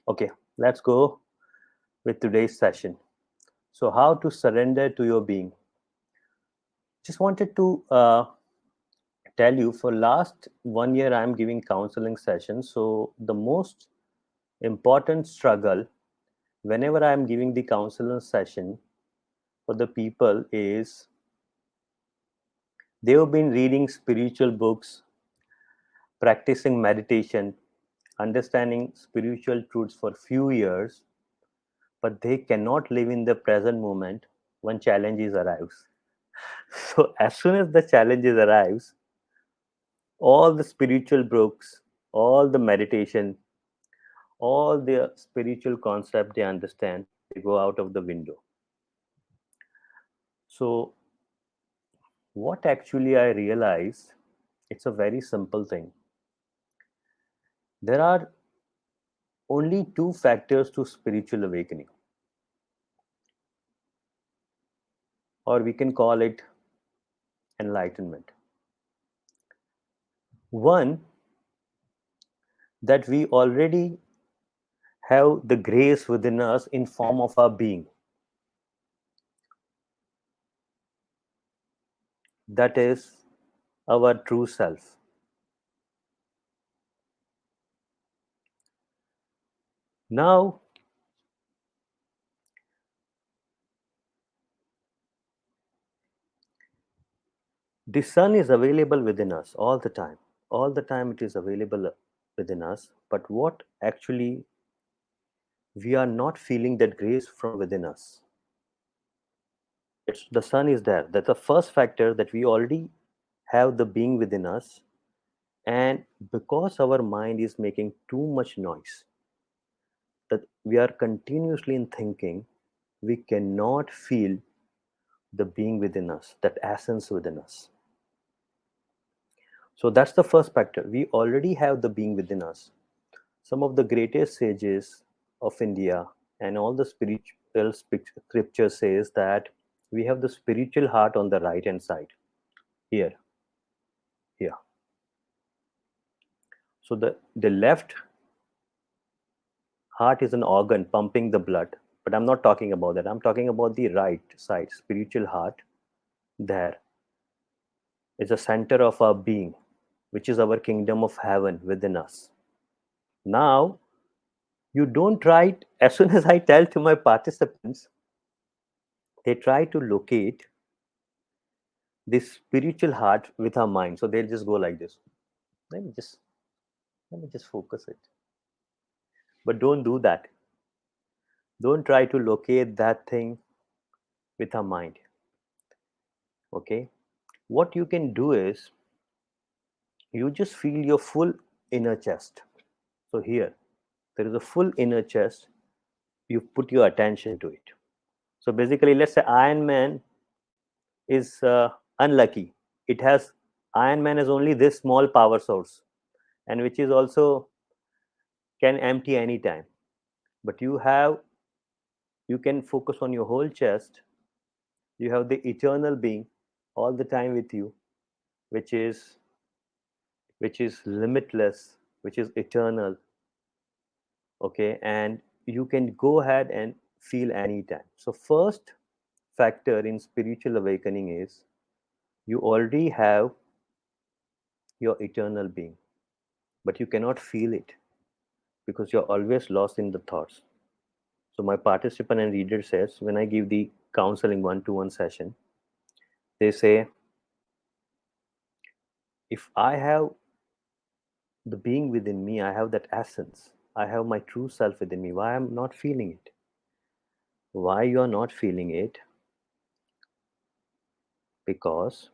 Okay, let's go with today's session. So, how to surrender to your being. Just wanted to tell you for last 1 year I'm giving counseling sessions. So, the most important struggle whenever I'm giving the counseling session for the people is they have been reading spiritual books, practicing meditation, understanding spiritual truths for few years, but they cannot live in the present moment when challenges arrives. So as soon as the challenges arrives, all the spiritual books, all the meditation, all the spiritual concept they understand, they go out of the window. So what actually I realized, it's a very simple thing. There are only two factors to spiritual awakening, or we can call it enlightenment. One, that we already have the grace within us in form of our being, that is our true self. Now the sun is available within us all the time it is available within us, but what actually we are not feeling that grace from within us. It's the sun is there, that's the first factor, that we already have the being within us. And because our mind is making too much noise, that we are continuously in thinking, we cannot feel the being within us, that essence within us. So that's the first factor, we already have the being within us. Some of the greatest sages of India and all the spiritual scripture says that we have the spiritual heart on the right hand side, here, here. So the left heart is an organ pumping the blood, but I'm not talking about that. I'm talking about the right side, spiritual heart. There is a center of our being, which is our kingdom of heaven within us. Now, you don't try, as soon as I tell to my participants, they try to locate this spiritual heart with our mind. So they'll just go like this. Let me just let me just focus it. But don't do that. Don't try to locate that thing with our mind. Okay. What you can do is you just feel your full inner chest. So here, there is a full inner chest. You put your attention to it. So basically, let's say Iron Man is unlucky. It has Iron Man has only this small power source, and which is also can empty anytime. But you can focus on your whole chest. You have the eternal being all the time with you, which is limitless, which is eternal. Okay, and you can go ahead and feel anytime. So first factor in spiritual awakening is you already have your eternal being, but you cannot feel it because you're always lost in the thoughts. So my participant and reader says, when I give the counseling one-to-one session, they say, if I have the being within me, I have that essence, I have my true self within me, why I'm not feeling it? Why you are not feeling it? Because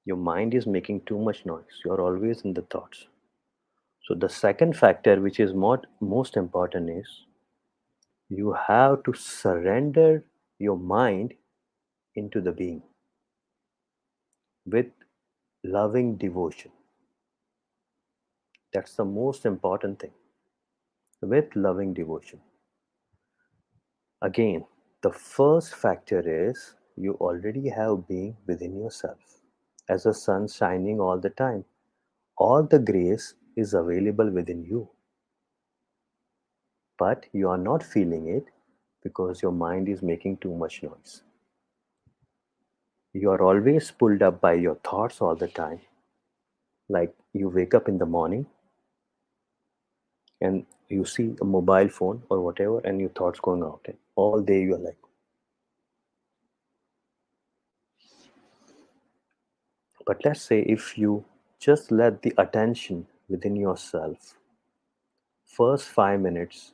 your mind is making too much noise, you are always in the thoughts. So the second factor, which is most important, is you have to surrender your mind into the being with loving devotion. That's the most important thing. With loving devotion. Again, the first factor is you already have being within yourself. As a sun shining all the time, all the grace is available within you. but you are not feeling it because your mind is making too much noise. You are always pulled up by your thoughts all the time. Like you wake up in the morning and you see a mobile phone or whatever, and your thoughts going out. And all day you're like, but let's say if you just let the attention within yourself, first 5 minutes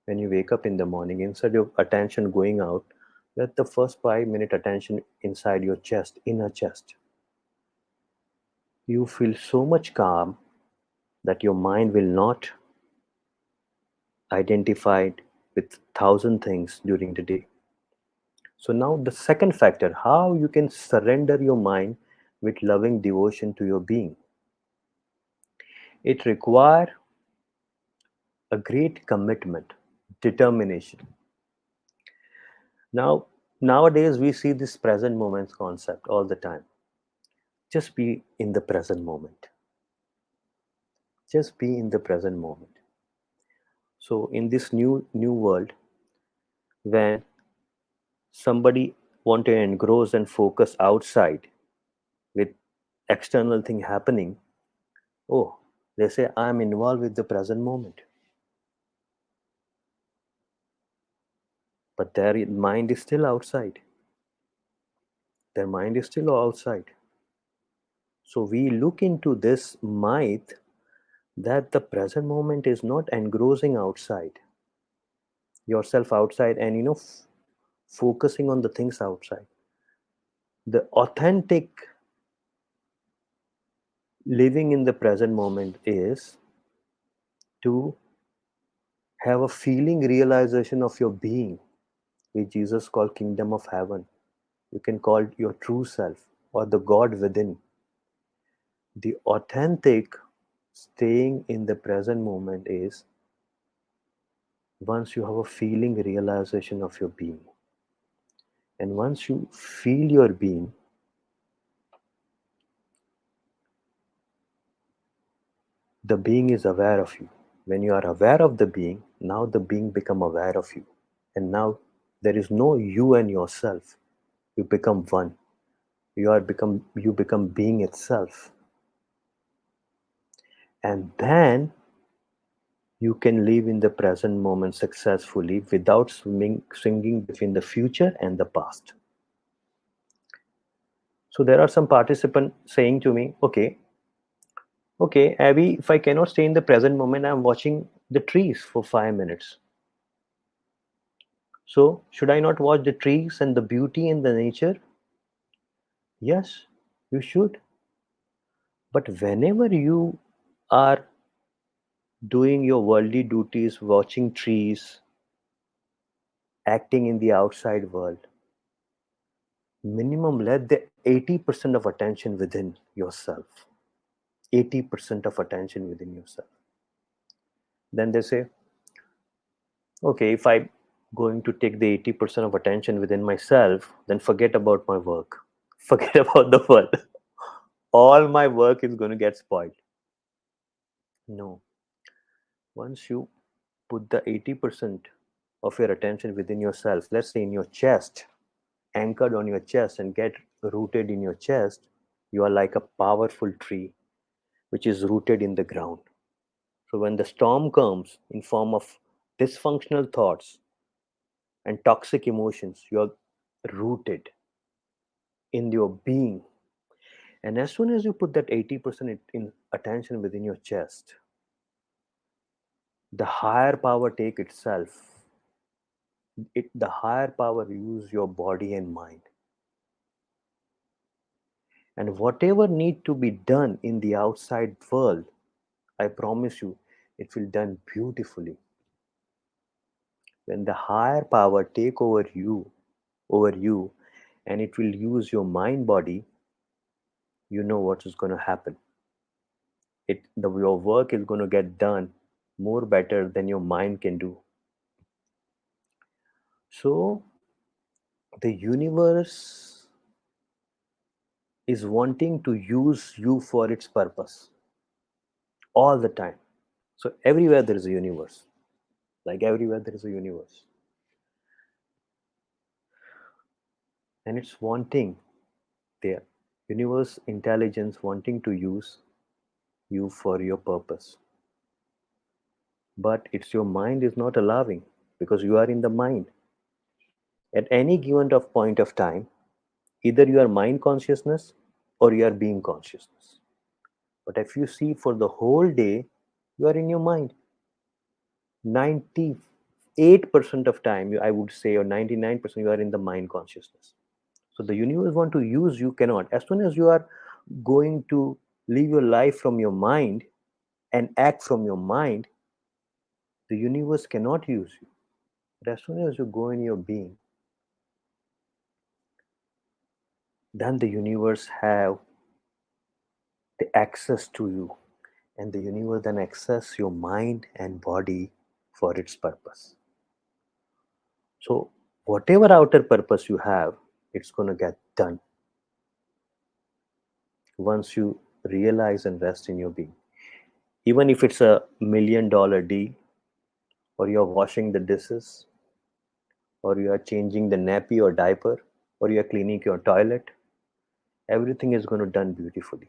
when you wake up in the morning, instead of attention going out, let the first 5 minute attention inside your chest, inner chest. You feel so much calm that your mind will not identify it with thousand things during the day. So now the second factor, how you can surrender your mind with loving devotion to your being. It requires a great commitment, determination. Now nowadays we see this present moments concept all the time. Just be in the present moment. Just be in the present moment. So in this new world, when somebody want to engross and focus outside with external thing happening, oh, they say I'm involved with the present moment, but their mind is still outside. Their mind is still outside. So we look into this myth that the present moment is not engrossing outside yourself outside, and focusing on the things outside. The authentic living in the present moment is to have a feeling realization of your being, which Jesus called kingdom of heaven. You can call it your true self or the God within. The authentic staying in the present moment is once you have a feeling realization of your being. And once you feel your being, the being is aware of you. When you are aware of the being, now the being become aware of you. And now there is no you and yourself. You become one. You become being itself. And then you can live in the present moment successfully without swinging between the future and the past. So there are some participants saying to me, okay, Abby, if I cannot stay in the present moment, I'm watching the trees for 5 minutes. So should I not watch the trees and the beauty in the nature? Yes, you should. But whenever you are doing your worldly duties, watching trees, acting in the outside world, minimum let the 80% of attention within yourself. 80% of attention within yourself. Then they say, okay, if I'm going to take the 80% of attention within myself, then forget about my work. Forget about the world. All my work is going to get spoiled. No. Once you put the 80% of your attention within yourself, let's say in your chest, anchored on your chest and get rooted in your chest, you are like a powerful tree which is rooted in the ground. So when the storm comes in form of dysfunctional thoughts and toxic emotions, you are rooted in your being. And as soon as you put that 80% in attention within your chest, the higher power take itself. The higher power use your body and mind. And whatever need to be done in the outside world, I promise you, it will done beautifully. When the higher power take over you, and it will use your mind body, you know what is going to happen. Your work is going to get done more better than your mind can do. So the universe is wanting to use you for its purpose all the time. So everywhere there is a universe. Like everywhere, there is a universe. And it's wanting the universe intelligence wanting to use you for your purpose. But it's your mind is not allowing because you are in the mind. At any given of point of time, either you are mind consciousness or you are being consciousness. But if you see for the whole day, you are in your mind. 98% of time, I would say, or 99%, you are in the mind consciousness. So the universe want to use you, cannot. As soon as you are going to live your life from your mind and act from your mind, the universe cannot use you. But as soon as you go in your being, then the universe have the access to you, and the universe then access your mind and body for its purpose. So whatever outer purpose you have, it's going to get done once you realize and rest in your being. Even if it's $1 million deal, or you're washing the dishes, or you are changing the nappy or diaper, or you are cleaning your toilet, everything is going to done beautifully.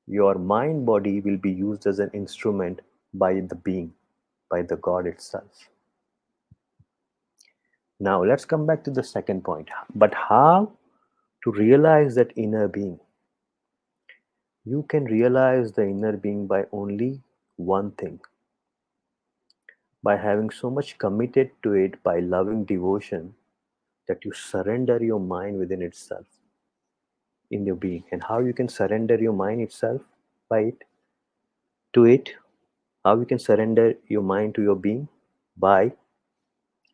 Your mind body will be used as an instrument by the being, by the God itself. Now let's come back to the second point. But how to realize that inner being? You can realize the inner being by only one thing, by having so much committed to it, by loving devotion, that you surrender your mind within itself in your being. And how you can surrender your mind itself by it to it? How you can surrender your mind to your being? By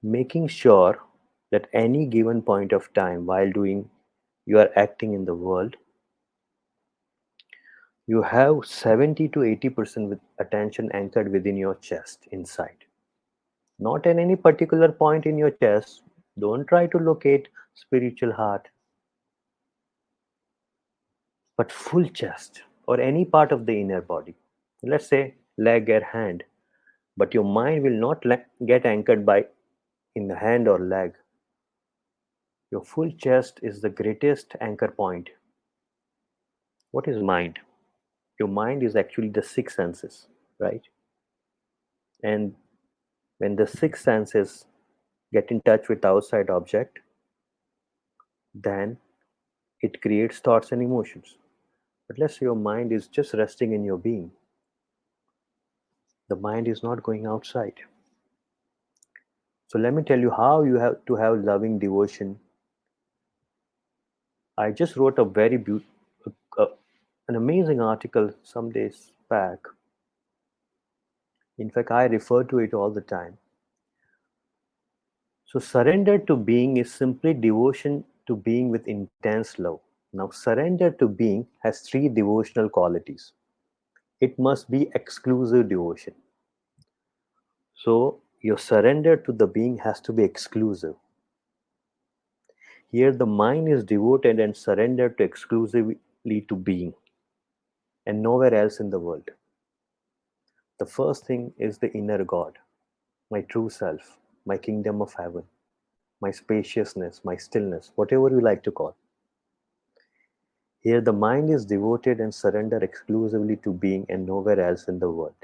making sure that any given point of time while doing you are acting in the world, you have 70 to 80% with attention anchored within your chest inside, not at any particular point in your chest. Don't try to locate spiritual heart, but full chest or any part of the inner body. Let's say leg or hand, but your mind will not get anchored by in the hand or leg. Your full chest is the greatest anchor point. What is mind? Your mind is actually the six senses, right? And when the six senses get in touch with outside object, then it creates thoughts and emotions. But let's say your mind is just resting in your being. The mind is not going outside. So let me tell you how you have to have loving devotion. I just wrote a very an amazing article some days back. In fact, I refer to it all the time. So surrender to being is simply devotion to being with intense love. Now, surrender to being has three devotional qualities. It must be exclusive devotion. So your surrender to the being has to be exclusive. Here the mind is devoted and surrendered to exclusively to being and nowhere else in the world. The first thing is the inner God, my true self, my kingdom of heaven, my spaciousness, my stillness, whatever you like to call. Here the mind is devoted and surrendered exclusively to being and nowhere else in the world.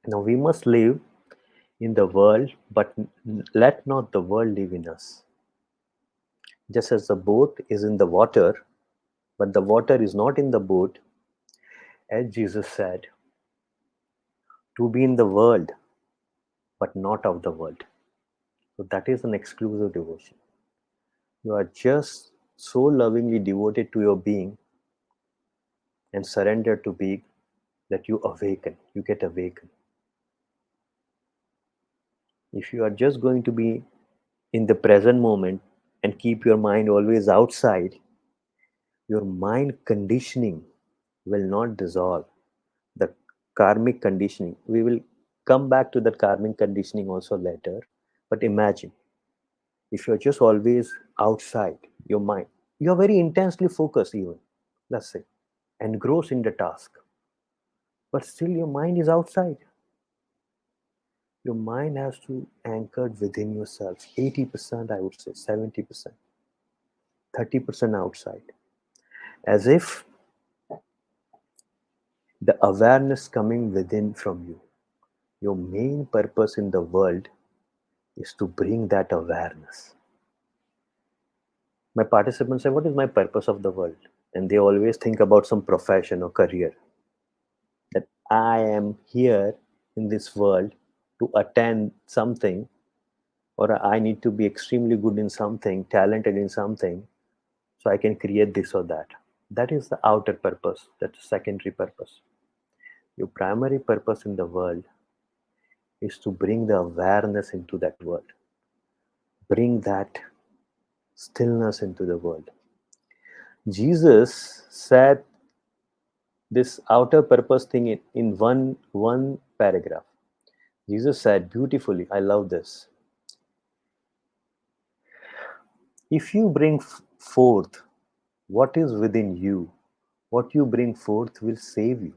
Now we must live in the world, but let not the world live in us. Just as the boat is in the water, but the water is not in the boat, as Jesus said, to be in the world, but not of the world. So that is an exclusive devotion. You are just so lovingly devoted to your being and surrendered to be that you awaken, you get awakened. If you are just going to be in the present moment and keep your mind always outside, your mind conditioning will not dissolve. The karmic conditioning, we will come back to the karmic conditioning also later. But imagine if you're just always outside your mind, you're very intensely focused, even, let's say, engrossed in the task. but still your mind is outside. Your mind has to anchored within yourself. 80%, I would say, 70%, 30% outside. As if the awareness coming within from you. Your main purpose in the world is to bring that awareness. My participants say, what is my purpose of the world? And they always think about some profession or career. That I am here in this world to attend something, or I need to be extremely good in something, talented in something, so I can create this or that. That is the outer purpose, that's the secondary purpose. Your primary purpose in the world is to bring the awareness into that world, bring that stillness into the world. Jesus said this outer purpose thing in one paragraph. Jesus said beautifully, I love this. If you bring forth what is within you, what you bring forth will save you.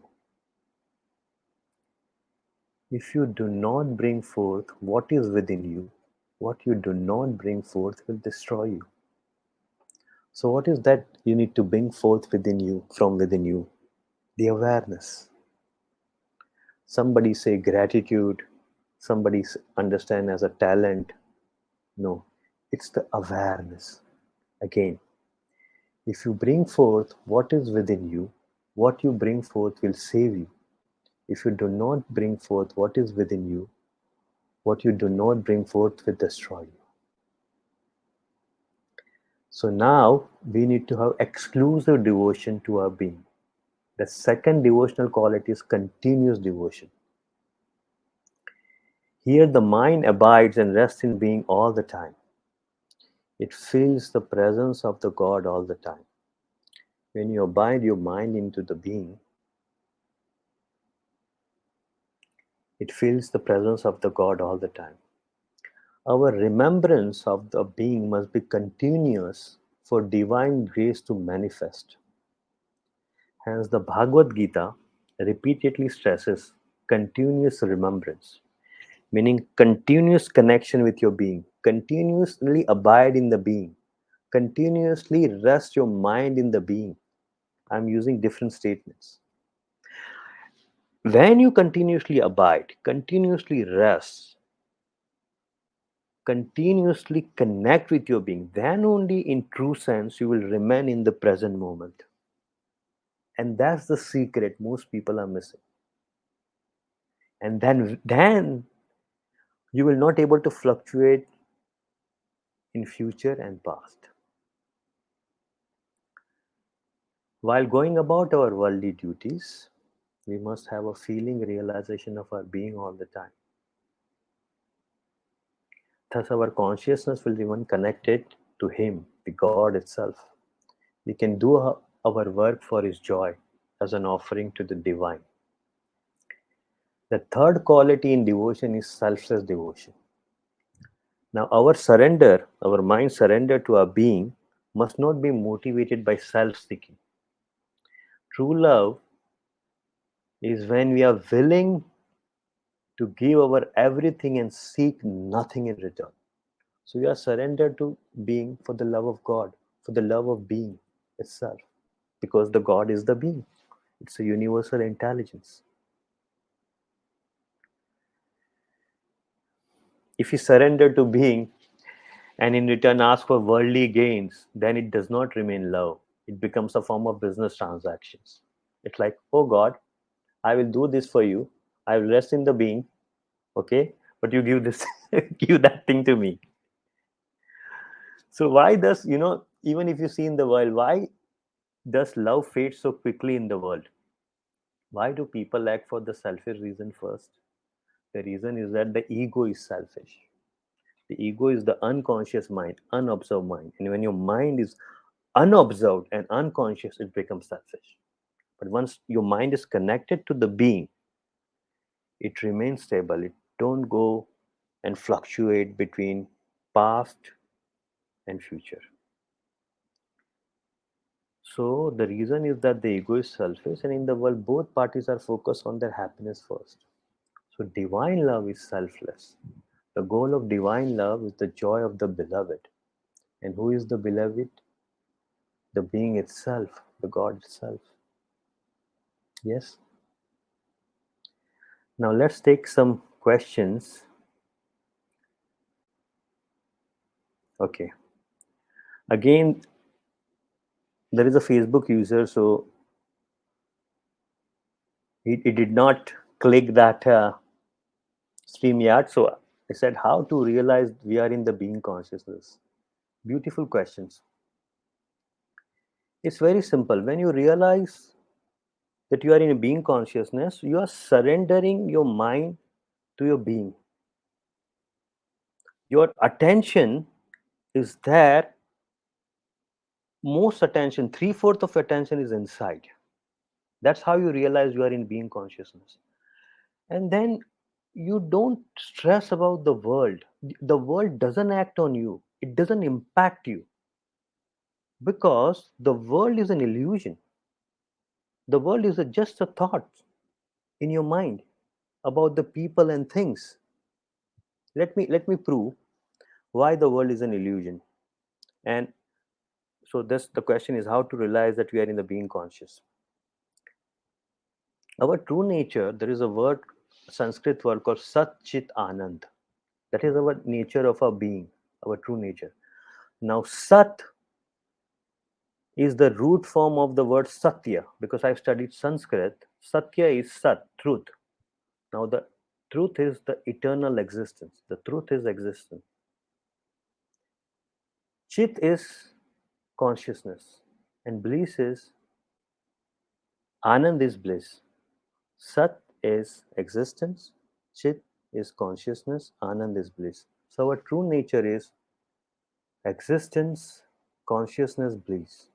If you do not bring forth what is within you, what you do not bring forth will destroy you. So, what is that you need to bring forth within you, from within you? The awareness. Somebody say gratitude, somebody understand as a talent. No, it's the awareness. Again, if you bring forth what is within you, what you bring forth will save you. If you do not bring forth what is within you, what you do not bring forth will destroy you. So now we need to have exclusive devotion to our being. The second devotional quality is continuous devotion. Here the mind abides and rests in being all the time. It feels the presence of the God all the time. When you abide your mind into the being, it feels the presence of the God all the time. Our remembrance of the being must be continuous for divine grace to manifest. Hence, the Bhagavad Gita repeatedly stresses continuous remembrance, meaning continuous connection with your being, continuously abide in the being, continuously rest your mind in the being. I'm using different statements. When you continuously abide, continuously rest, continuously connect with your being, then only in true sense you will remain in the present moment. And that's the secret most people are missing. And then you will not able to fluctuate in future and past. While going about our worldly duties, we must have a feeling realization of our being all the time. Thus, our consciousness will remain connected to Him, the God itself. We can do our work for His joy as an offering to the divine. The third quality in devotion is selfless devotion. Now, our mind surrender to our being must not be motivated by self seeking. True love is when we are willing to give our everything and seek nothing in return. So we are surrendered to being for the love of God, for the love of being itself, because the God is the being. It's a universal intelligence. If we surrender to being and in return ask for worldly gains, then it does not remain love. It becomes a form of business transactions. It's like, oh God, I will do this for you. I will rest in the being, okay? But you give this, give that thing to me. So why does, even if you see in the world, why does love fade so quickly in the world? Why do people act for the selfish reason first? The reason is that the ego is selfish. The ego is the unconscious mind, unobserved mind. And when your mind is unobserved and unconscious, it becomes selfish. But once your mind is connected to the being, it remains stable. It don't go and fluctuate between past and future. So the reason is that the ego is selfish, and in the world, both parties are focused on their happiness first. So divine love is selfless. The goal of divine love is the joy of the beloved. And who is the beloved? The being itself, the God itself. Yes. Now let's take some questions. Okay. Again, there is a Facebook user, so he did not click that StreamYard. So I said, how to realize we are in the being consciousness? Beautiful questions. It's very simple. When you realize that you are in a being consciousness, you are surrendering your mind to your being. Your attention is there. Most attention, three-fourths of attention is inside. That's how you realize you are in being consciousness. And then you don't stress about the world. The world doesn't act on you, it doesn't impact you, because the world is an illusion. The world is just a thought in your mind about the people and things. Let me prove why the world is an illusion. And so this the question is how to realize that we are in the being conscious. Our true nature, there is a word, Sanskrit word called Sat Chit Anand. That is our nature of our being, our true nature. Now Sat is the root form of the word Satya, because I've studied Sanskrit. Satya is Sat, truth. Now the truth is the eternal existence. The truth is existence. Chit is consciousness, and bliss is Anand is bliss. Sat is existence, Chit is consciousness, Anand is bliss. So our true nature is existence, consciousness, bliss.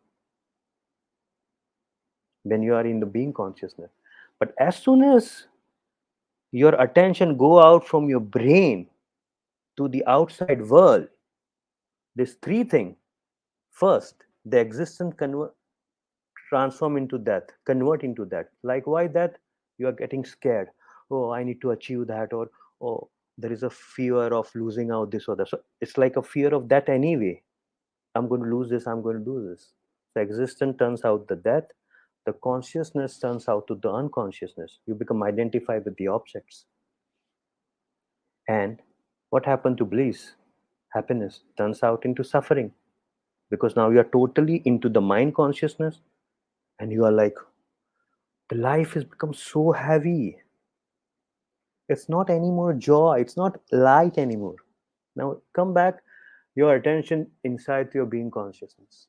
When you are in the being consciousness. But as soon as your attention go out from your brain to the outside world, these three things. First, the existence transform into that, convert into that. Like why that? You are getting scared. Oh, I need to achieve that, or oh, there is a fear of losing out this or that. So it's like a fear of that anyway. I'm going to lose this, I'm going to do this. The existence turns out the death, the consciousness turns out to the unconsciousness. You become identified with the objects. And what happened to bliss? Happiness turns out into suffering, because now you are totally into the mind consciousness, and you are like, the life has become so heavy. It's not anymore joy, it's not light anymore. Now come back your attention inside your being consciousness.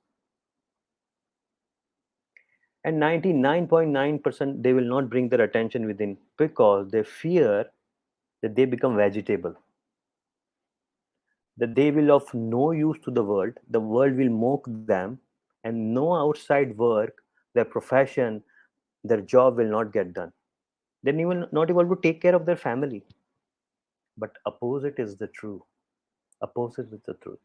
And 99.9% they will not bring their attention within, because they fear that they become vegetable, that they will of no use to the world will mock them, and no outside work, their profession, their job will not get done. Then you will not able to take care of their family. But opposite is the true. Opposite is the truth.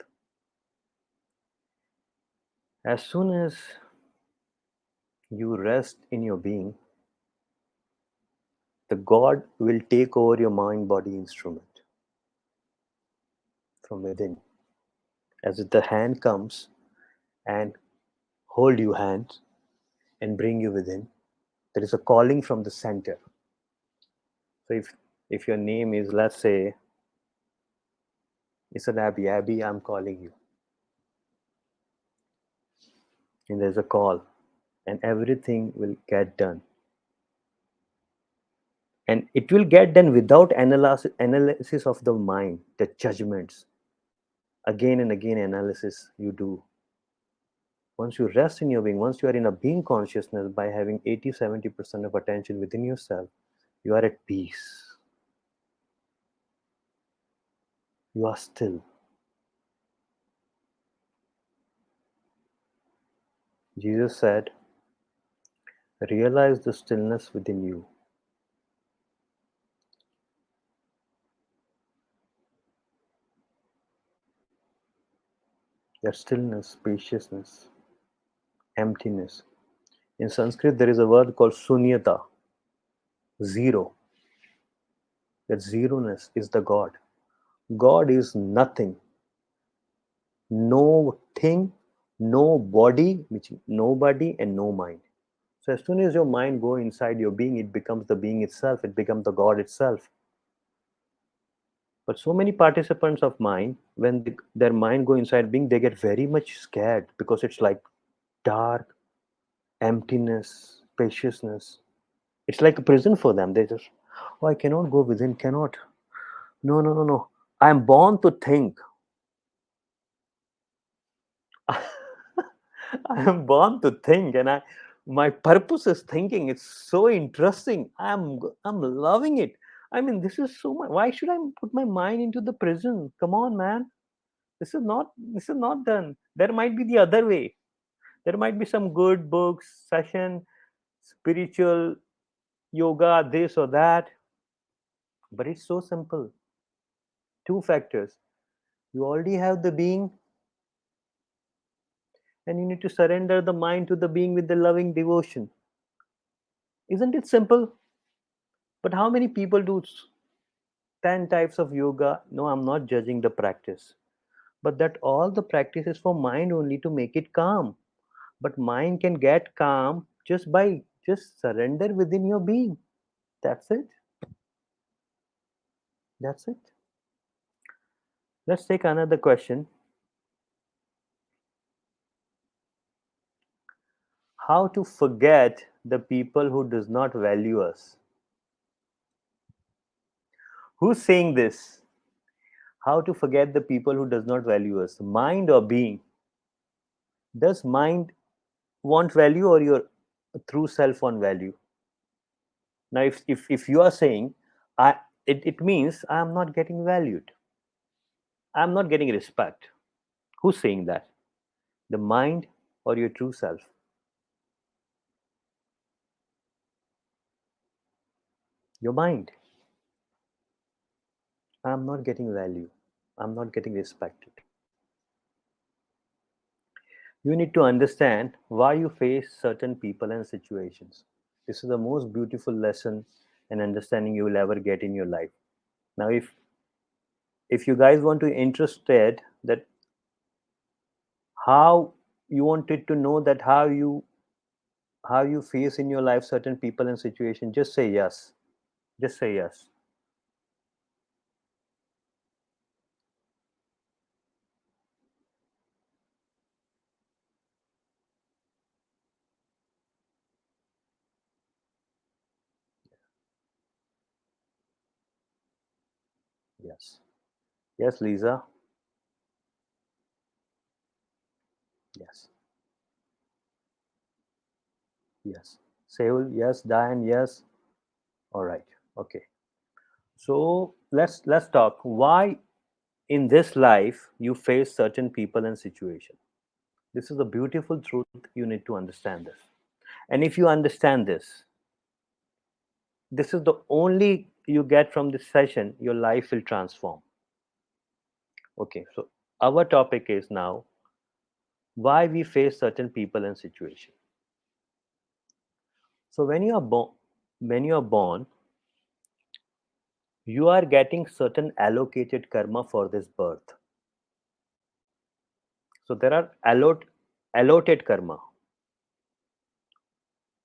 As soon as you rest in your being, the God will take over your mind body instrument from within. As if the hand comes and hold you hands and bring you within, there is a calling from the center. So if your name is, let's say, it's an Abby, I'm calling you. And there's a call, and everything will get done. And it will get done without analysis of the mind, the judgments. Again and again analysis you do. Once you rest in your being, once you are in a being consciousness, by having 80-70% of attention within yourself, you are at peace. You are still. Jesus said, realize the stillness within you. That stillness, spaciousness. emptiness. In Sanskrit, there is a word called sunyata, zero. That zeroness is the God. God is nothing, no thing, no body, which nobody, and no mind. So as soon as your mind go inside your being, it becomes the being itself. It becomes the God itself. But so many participants of mind, when their mind go inside being, they get very much scared because it's like dark, emptiness, spaciousness. It's like a prison for them. They just, oh, I cannot go within, cannot. No, no, no, no. I am born to think. I am born to think, and my purpose is thinking. It's so interesting. I'm loving it. I mean, this is so much. Why should I put my mind into the prison? Come on, man. This is not done. There might be the other way. There might be some good books, session, spiritual yoga, this or that. But it's so simple. Two factors. You already have the being, and you need to surrender the mind to the being with the loving devotion. Isn't it simple? But how many people do 10 types of yoga? No, I'm not judging the practice. But that all the practice is for mind only to make it calm. But mind can get calm just by just surrender within your being. That's it. That's it. Let's take another question. How to forget the people who does not value us? Who's saying this? How to forget the people who does not value us? Mind or being? Does mind want value or your true self want value? Now, if you are saying, it means I am not getting valued. I am not getting respect. Who's saying that? The mind or your true self? Your mind. I am not getting value. I'm not getting respected. You need to understand why you face certain people and situations. This is the most beautiful lesson and understanding you will ever get in your life. Now, if you guys want to interested that how you wanted to know that how you face in your life certain people and situation, just say yes. Just say yes. Yes. Yes, Lisa. Yes. Yes. Seul, yes. Diane, yes. All right. Okay. So let's talk why in this life you face certain people and situation. This is a beautiful truth. You need to understand this. And if you understand this is the only you get from this session, your life will transform. Okay, so our topic is now why we face certain people and situation. So when you are born, you are getting certain allocated karma for this birth. So there are allotted karma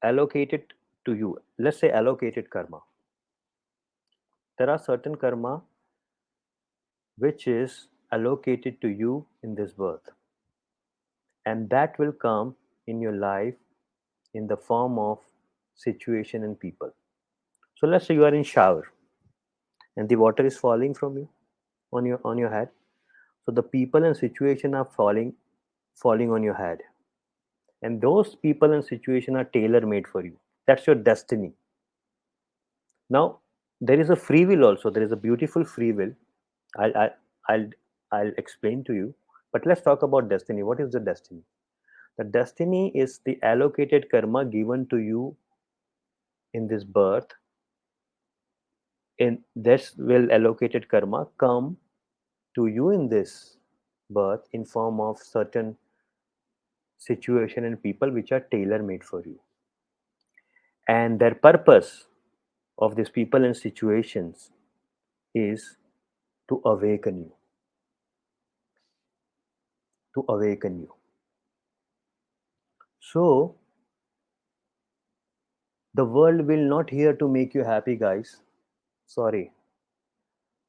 allocated to you. Let's say allocated karma. There are certain karma which is allocated to you in this birth, and that will come in your life in the form of situation and people. So let's say you are in shower and the water is falling from you on your head. So the people and situation are falling on your head, and those people and situation are tailor made for you. That's your destiny. Now there is a free will also. There is a beautiful free will. I'll i'll i'll, I'll explain to you, but let's talk about destiny. What is the destiny? The destiny is the allocated karma given to you in this birth. In this will allocated karma come to you in this birth in form of certain situation and people which are tailor made for you. And their purpose of these people and situations is to awaken you, to awaken you. So the world will not here to make you happy, guys. Sorry.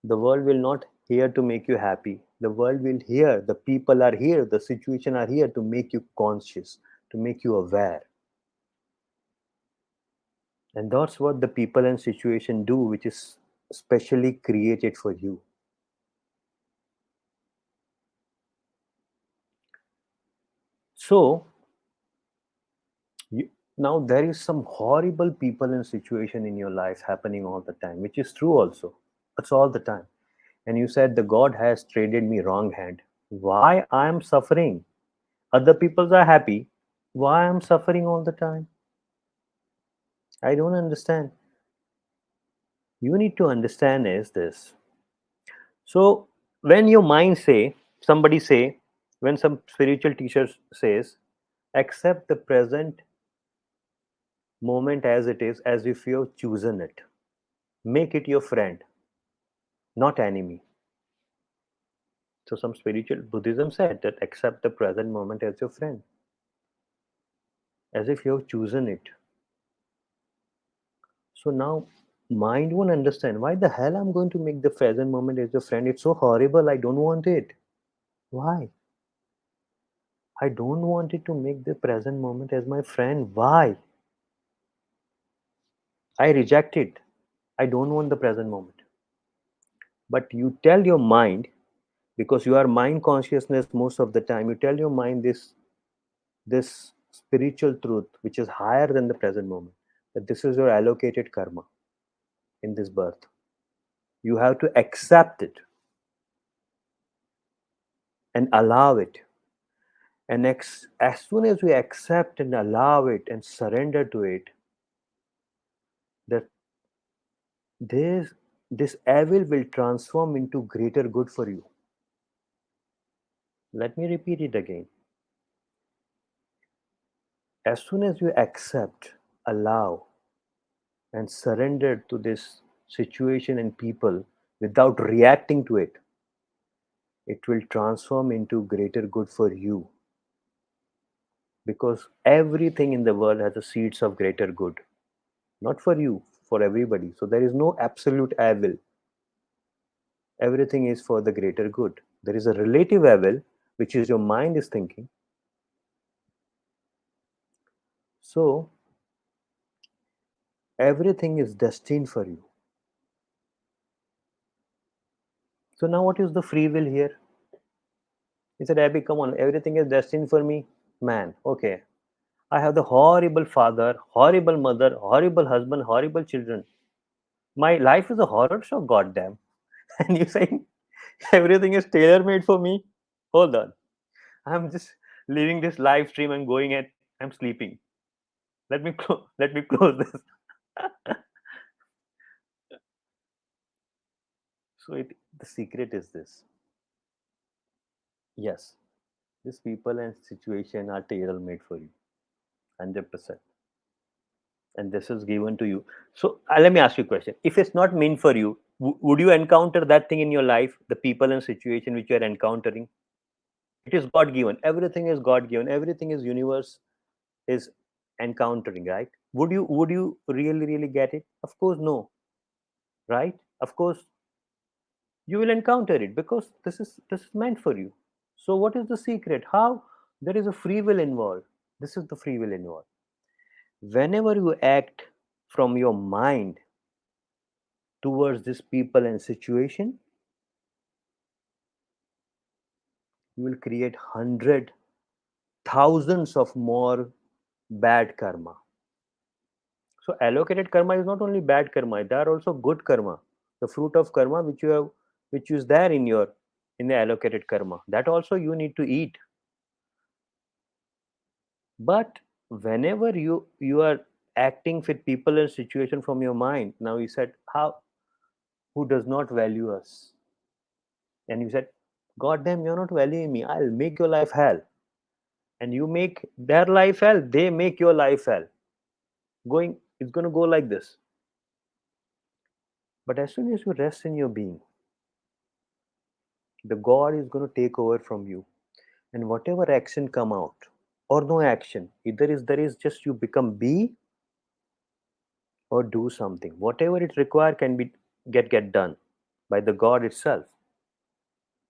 The world will not here to make you happy. The world will here, the people are here, the situation are here to make you conscious, to make you aware. And that's what the people and situation do, which is specially created for you. So you, now there is some horrible people and situation in your life happening all the time, which is true also. It's all the time. And you said the God has traded me wrong hand. Why I am suffering? Other people are happy. Why I'm suffering all the time? I don't understand. You need to understand is this. So when your mind say, somebody say, when some spiritual teacher says, accept the present moment as it is, as if you've chosen it. Make it your friend, not enemy. So some spiritual Buddhism said that accept the present moment as your friend, as if you've chosen it. So now mind won't understand why the hell I'm going to make the present moment as your friend. It's so horrible. I don't want it. Why? I don't want it to make the present moment as my friend. Why? I reject it. I don't want the present moment. But you tell your mind, because you are mind consciousness most of the time, you tell your mind this spiritual truth which is higher than the present moment, that this is your allocated karma in this birth. You have to accept it and allow it. And as soon as we accept and allow it and surrender to it, that this this evil will transform into greater good for you. Let me repeat it again. As soon as you accept, allow, and surrender to this situation and people without reacting to it, it will transform into greater good for you. Because everything in the world has the seeds of greater good, not for you, for everybody. So there is no absolute evil. Everything is for the greater good. There is a relative evil, which is your mind is thinking. So everything is destined for you. So now what is the free will here? He said, Abby, come on, everything is destined for me. Man, okay. I have the horrible father, horrible mother, horrible husband, horrible children. My life is a horror show, goddamn. And you saying everything is tailor made for me? Hold on. I'm just leaving this live stream and going and I'm sleeping. Let me close this. So the secret is this. Yes, these people and situation are tailor made for you, 100%. And this is given to you. So let me ask you a question. If it's not meant for you, would you encounter that thing in your life, the people and situation which you are encountering? It is God given. Everything is God given. Everything is universe is encountering, right? Would you really get it? Of course no, right? Of course you will encounter it because this is meant for you. So what is the secret? How? There is a free will involved. This is the free will involved. Whenever you act from your mind towards this people and situation, you will create hundred thousands of more bad karma. So allocated karma is not only bad karma, there are also good karma. The fruit of karma which you have, which is there in the allocated karma, that also you need to eat. But whenever you are acting with people and situation from your mind, now you said, how, who does not value us? And you said, God damn, you're not valuing me. I'll make your life hell. and you make their life hell, they make your life hell. Going, it's going to go like this. But as soon as you rest in your being, the God is going to take over from you, and whatever action come out or no action, either is there is just you become be or do something. Whatever it require can be get done by the God itself.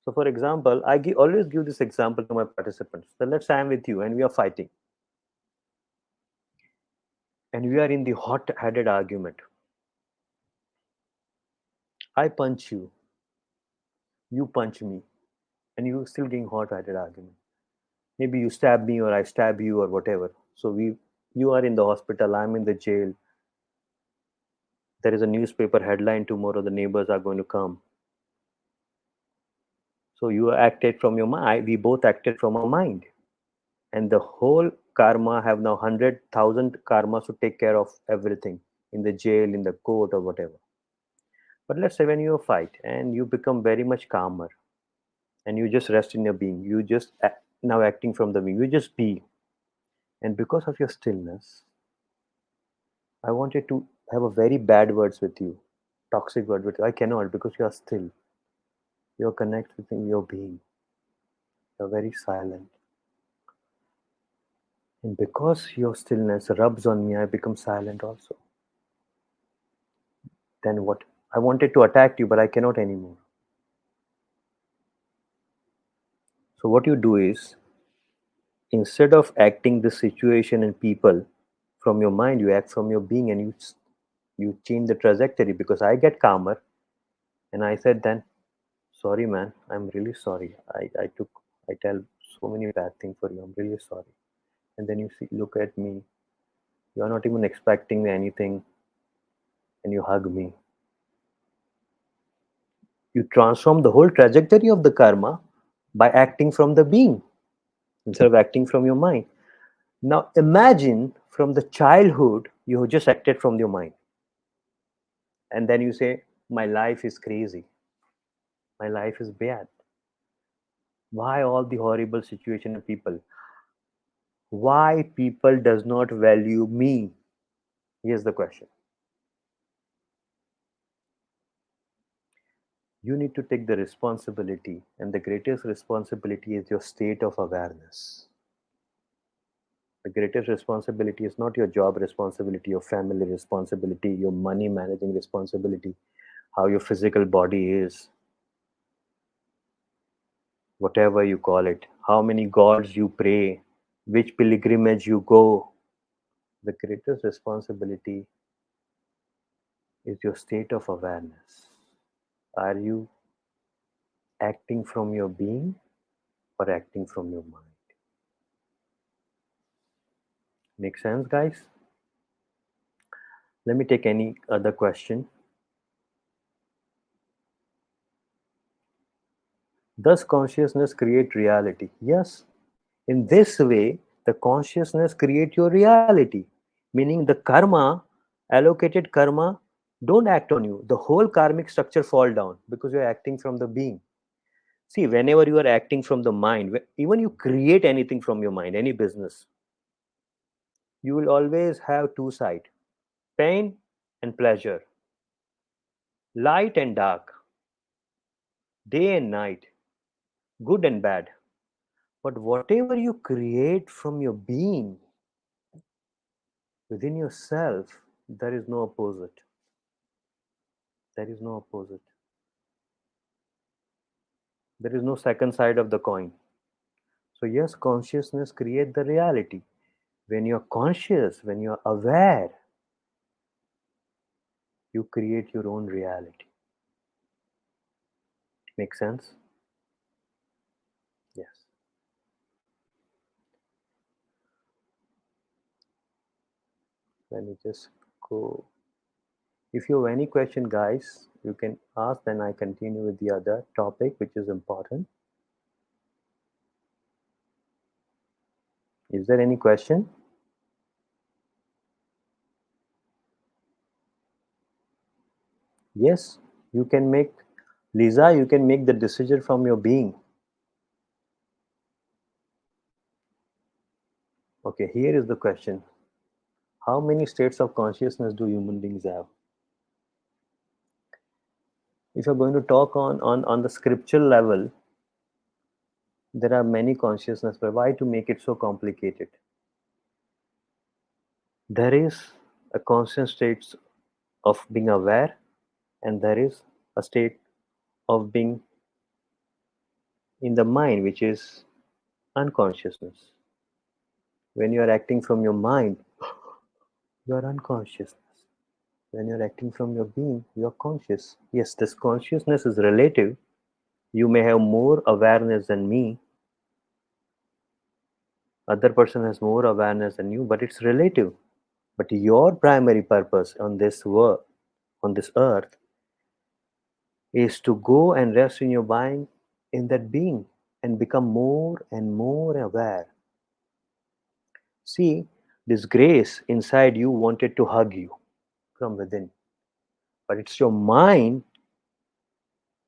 So, for example, always give this example to my participants. So let's say I'm with you and we are fighting, and we are in the hot-headed argument. I punch you, you punch me, and you still getting hot-headed argument. Maybe you stab me or I stab you or whatever. So you are in the hospital, I'm in the jail. There is a newspaper headline tomorrow. The neighbors are going to come. So you acted from your mind. We both acted from our mind, and the whole karma have now 100,000 karmas to take care of everything in the jail, in the court, or whatever. But let's say when you fight and you become very much calmer and you just rest in your being, you just now acting from the being, you just be. And because of your stillness, I wanted to have a very bad words with you, toxic word with you. I cannot because you are still. You're connected with your being. You're very silent. And because your stillness rubs on me, I become silent also. Then what? I wanted to attack you, but I cannot anymore. So what you do is, instead of acting the situation and people from your mind, you act from your being, and you change the trajectory. Because I get calmer, and I said then, sorry man, I'm really sorry. I tell so many bad things for you. I'm really sorry. And then you see, look at me. You're not even expecting anything, and you hug me. You transform the whole trajectory of the karma by acting from the being instead of acting from your mind. Now imagine from the childhood you just acted from your mind, and then you say, my life is crazy, my life is bad. Why all the horrible situation of people? Why people does not value me? Here's the question. You need to take the responsibility, and the greatest responsibility is your state of awareness. The greatest responsibility is not your job responsibility, your family responsibility, your money managing responsibility, how your physical body is, whatever you call it, how many gods you pray, which pilgrimage you go. The greatest responsibility is your state of awareness. Are you acting from your being or acting from your mind? Make sense, guys? Let me take any other question. Does consciousness create reality? Yes. In this way, the consciousness create your reality, meaning the karma, allocated karma, don't act on you. The whole karmic structure fall down because you're acting from the being. See, whenever you are acting from the mind, even you create anything from your mind, any business, you will always have two sides: pain and pleasure, light and dark, day and night, good and bad. But whatever you create from your being within yourself, there is no opposite. There is no opposite. There is no second side of the coin. So yes, consciousness create the reality. When you're conscious, when you're aware, you create your own reality. Make sense? Yes. Let me just go. If you have any question, guys, you can ask, then I continue with the other topic, which is important. Is there any question? Yes, you can make, Lisa, you can make the decision from your being. Okay, here is the question. How many states of consciousness do human beings have? If you're going to talk on the scriptural level, there are many consciousness, but why to make it so complicated? There is a constant state of being aware, and there is a state of being in the mind, which is unconsciousness. When you are acting from your mind, you are unconscious. When you're acting from your being, you're conscious. Yes, this consciousness is relative. You may have more awareness than me, other person has more awareness than you, but it's relative. But your primary purpose on this world, on this earth, is to go and rest in your mind, in that being, and become more and more aware. See, this grace inside you wanted to hug you from within, but it's your mind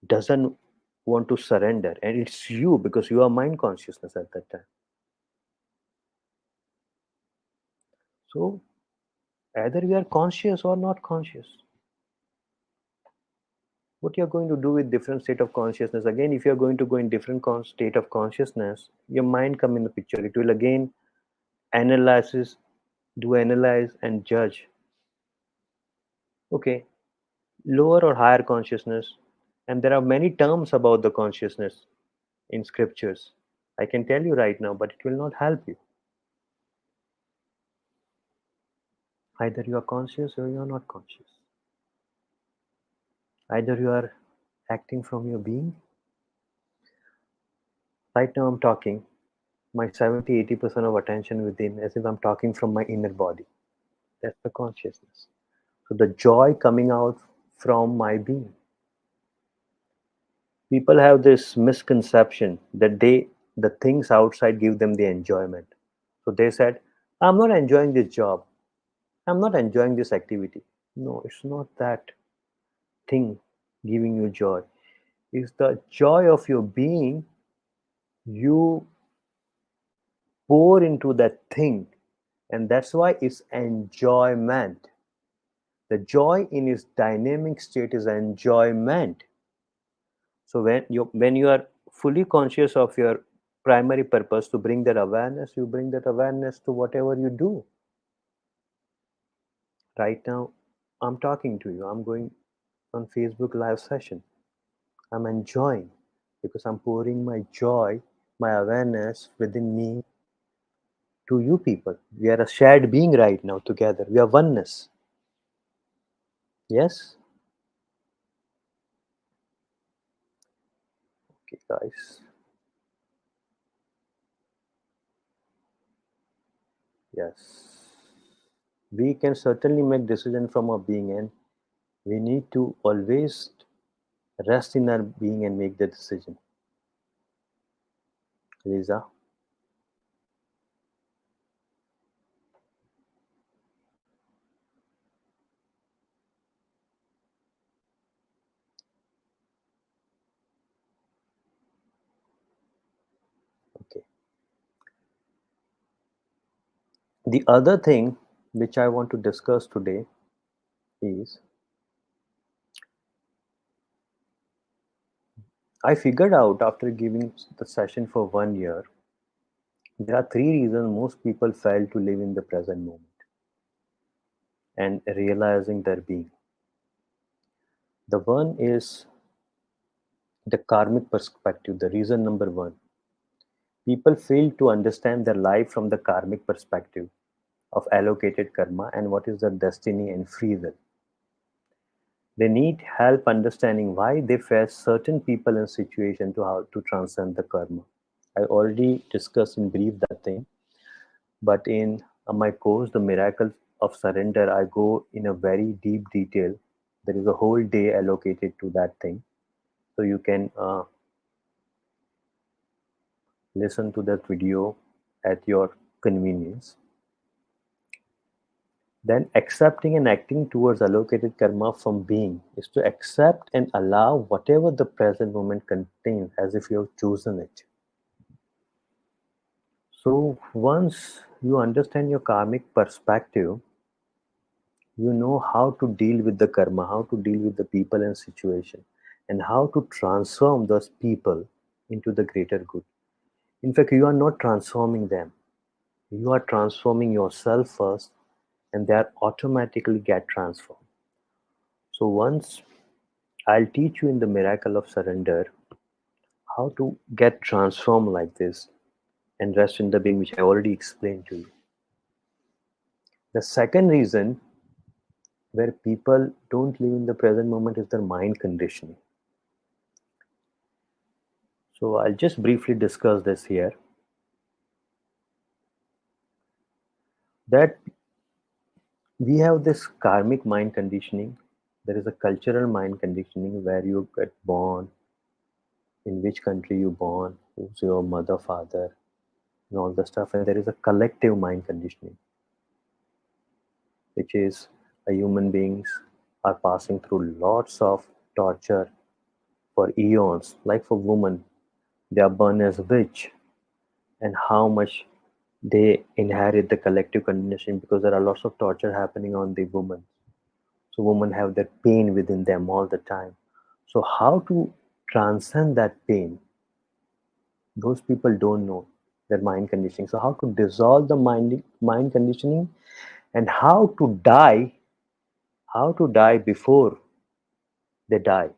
doesn't want to surrender, and it's you, because you are mind consciousness at that time. So either you are conscious or not conscious. What you're going to do with different state of consciousness, again, if you're going to go in different state of consciousness, your mind come in the picture. It will again analysis, do analyze and judge. Okay, lower or higher consciousness, and there are many terms about the consciousness in scriptures. I can tell you right now, but it will not help you. Either you are conscious or you are not conscious. Either you are acting from your being. Right now I'm talking, my 70-80% of attention within, as if I'm talking from my inner body. That's the consciousness. So the joy coming out from my being. People have this misconception that the things outside give them the enjoyment. So they said, I'm not enjoying this job. I'm not enjoying this activity. No, it's not that thing giving you joy. It's the joy of your being. You pour into that thing, and that's why it's enjoyment. The joy in its dynamic state is enjoyment. So when you are fully conscious of your primary purpose to bring that awareness, you bring that awareness to whatever you do. Right now, I'm talking to you. I'm going on Facebook live session. I'm enjoying because I'm pouring my joy, my awareness within me to you people. We are a shared being right now together. We are oneness. Yes? Okay, guys. Yes. We can certainly make decision from our being, and we need to always rest in our being and make the decision. Lisa? Okay. The other thing which I want to discuss today is I figured out after giving the session for 1 year, there are three reasons most people fail to live in the present moment and realizing their being. The one is the karmic perspective, the reason number one. People fail to understand their life from the karmic perspective of allocated karma and what is their destiny and free will. They need help understanding why they face certain people and situations to how to transcend the karma. I already discussed in brief that thing, but in my course, The Miracle of Surrender, I go in a very deep detail. There is a whole day allocated to that thing, so you can listen to that video at your convenience. Then accepting and acting towards allocated karma from being is to accept and allow whatever the present moment contains as if you have chosen it. So once you understand your karmic perspective, you know how to deal with the karma, how to deal with the people and situation, and how to transform those people into the greater good. In fact, you are not transforming them, you are transforming yourself first, and they are automatically get transformed. So once I'll teach you in the miracle of surrender how to get transformed like this and rest in the being, which I already explained to you. The second reason where people don't live in the present moment is their mind conditioning. So I'll just briefly discuss this here. That we have this karmic mind conditioning. There is a cultural mind conditioning where you get born, in which country you born, who's your mother, father, and all the stuff. And there is a collective mind conditioning, which is a human beings are passing through lots of torture for eons. Like for women, they are born as witch, and how much they inherit the collective conditioning because there are lots of torture happening on the women. So women have that pain within them all the time. So how to transcend that pain? Those people don't know their mind conditioning. So how to dissolve the mind conditioning, and how to die before they die,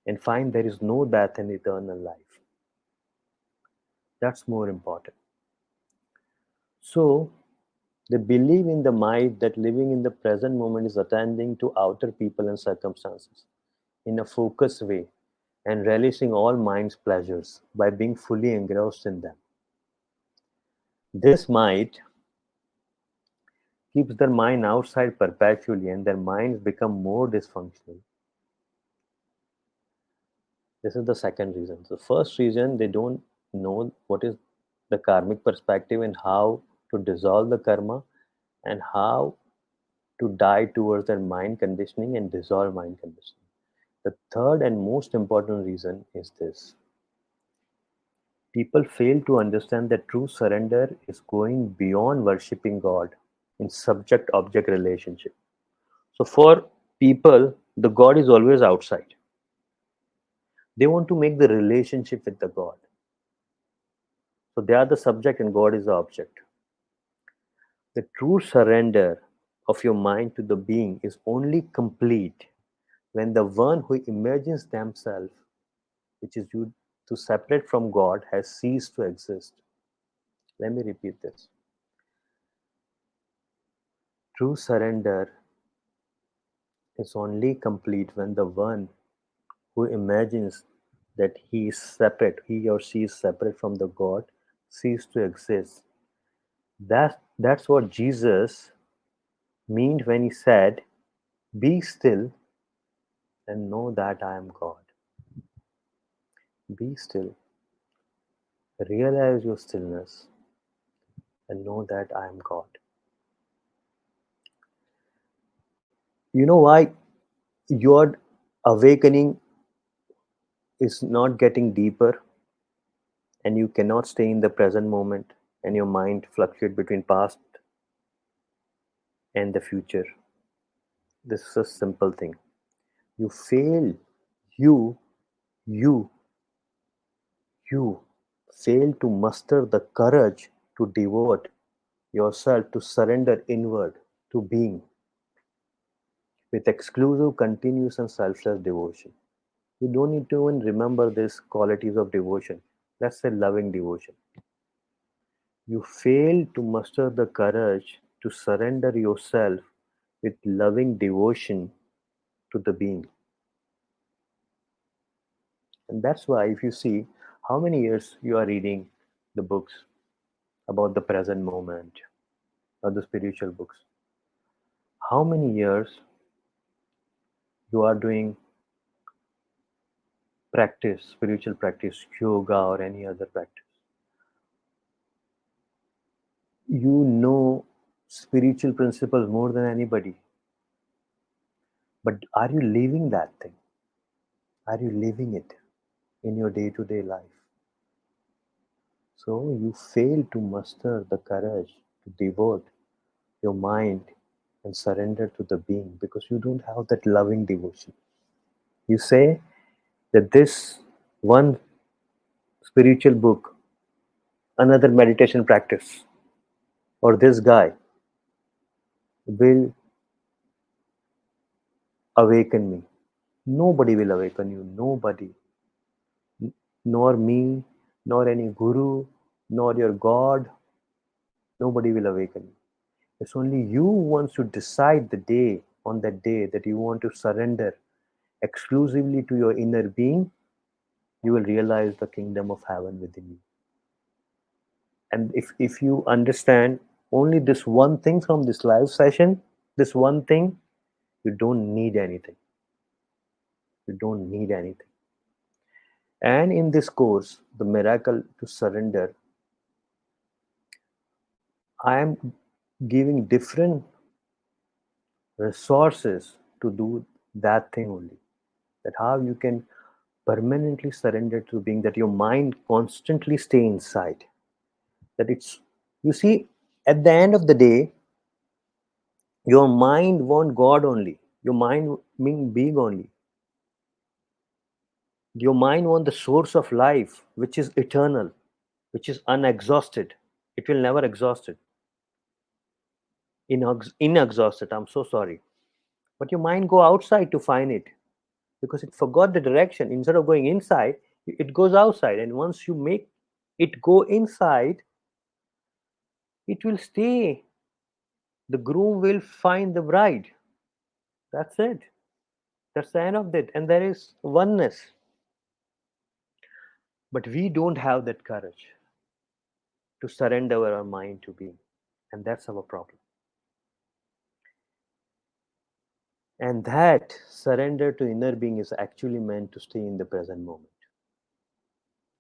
and find there is no death and eternal life. That's more important. So they believe in the myth that living in the present moment is attending to outer people and circumstances in a focused way and relishing all mind's pleasures by being fully engrossed in them. This might keeps their mind outside perpetually and their minds become more dysfunctional. This is the second reason. The first reason, they don't know what is the karmic perspective and how to dissolve the karma and how to die towards their mind conditioning and dissolve mind conditioning. The third and most important reason is this: people fail to understand that true surrender is going beyond worshipping God in subject object relationship. So, for people, the God is always outside. They want to make the relationship with the God. So, they are the subject and God is the object. The true surrender of your mind to the being is only complete when the one who imagines themselves, which is you, to separate from God, has ceased to exist. Let me repeat this. True surrender is only complete when the one who imagines that he is separate, he or she is separate from the God, cease to exist. That's what Jesus meant when he said, "Be still and know that I am God." Be still, realize your stillness, and know that I am God. You know why your awakening is not getting deeper, and you cannot stay in the present moment, and your mind fluctuate between past and the future? This is a simple thing. You fail, you you you fail to muster the courage to devote yourself to surrender inward to being with exclusive, continuous, and selfless devotion. You don't need to even remember these qualities of devotion. That's a loving devotion. You fail to muster the courage to surrender yourself with loving devotion to the being. And that's why, if you see how many years you are reading the books about the present moment or the spiritual books, how many years you are doing practice, spiritual practice, yoga, or any other practice, you know spiritual principles more than anybody. But are you living that thing? Are you living it in your day to day life? So you fail to muster the courage to devote your mind and surrender to the being because you don't have that loving devotion. You say that this one spiritual book, another meditation practice, or this guy will awaken me. Nobody will awaken you. Nobody. Nor me, nor any guru, nor your God. Nobody will awaken you. It's only you once you decide the day, on that day, that you want to surrender exclusively to your inner being, you will realize the kingdom of heaven within you. And if you understand only this one thing from this live session, this one thing, you don't need anything. You don't need anything. And in this course, the miracle to surrender, I am giving different resources to do that thing only. That how you can permanently surrender to being, that your mind constantly stay inside. That it's, you see, at the end of the day, your mind want God only. Your mind mean being only. Your mind want the source of life, which is eternal, which is unexhausted. It will never exhaust it. Inexhausted. I'm so sorry. But your mind go outside to find it because it forgot the direction. Instead of going inside, it goes outside. And once you make it go inside, it will stay. The groom will find the bride. That's it. That's the end of it. And there is oneness. But we don't have that courage to surrender our mind to being. And that's our problem. And that surrender to inner being is actually meant to stay in the present moment.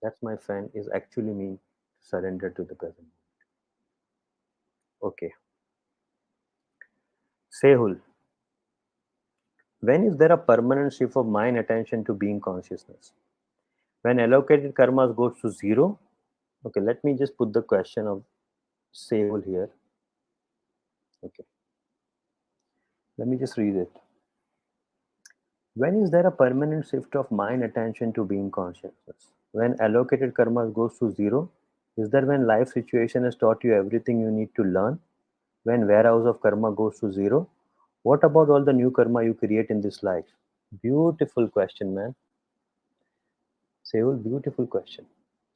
That's, my friend, is actually mean to surrender to the present moment. Okay. Sehul, when is there a permanent shift of mind attention to being consciousness? When allocated karmas goes to zero? Okay, let me just put the question of Sehul here. Okay, let me just read it. When is there a permanent shift of mind attention to being consciousness? When allocated karmas goes to zero? Is that when life situation has taught you everything you need to learn? When warehouse of karma goes to zero? What about all the new karma you create in this life? Beautiful question, man. Seul, beautiful question.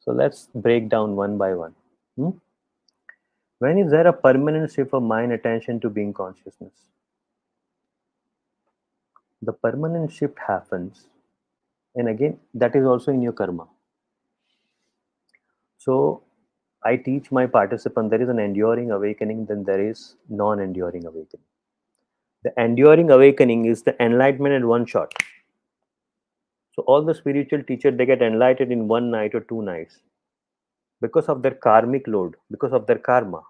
So let's break down one by one. Hmm? When is there a permanent shift of mind attention to being consciousness? The permanent shift happens, and again, that is also in your karma. So I teach my participant there is an enduring awakening, then there is non enduring awakening. The enduring awakening is the enlightenment at one shot. So all the spiritual teachers, they get enlightened in one night or 2 nights because of their karmic load, because of their karma,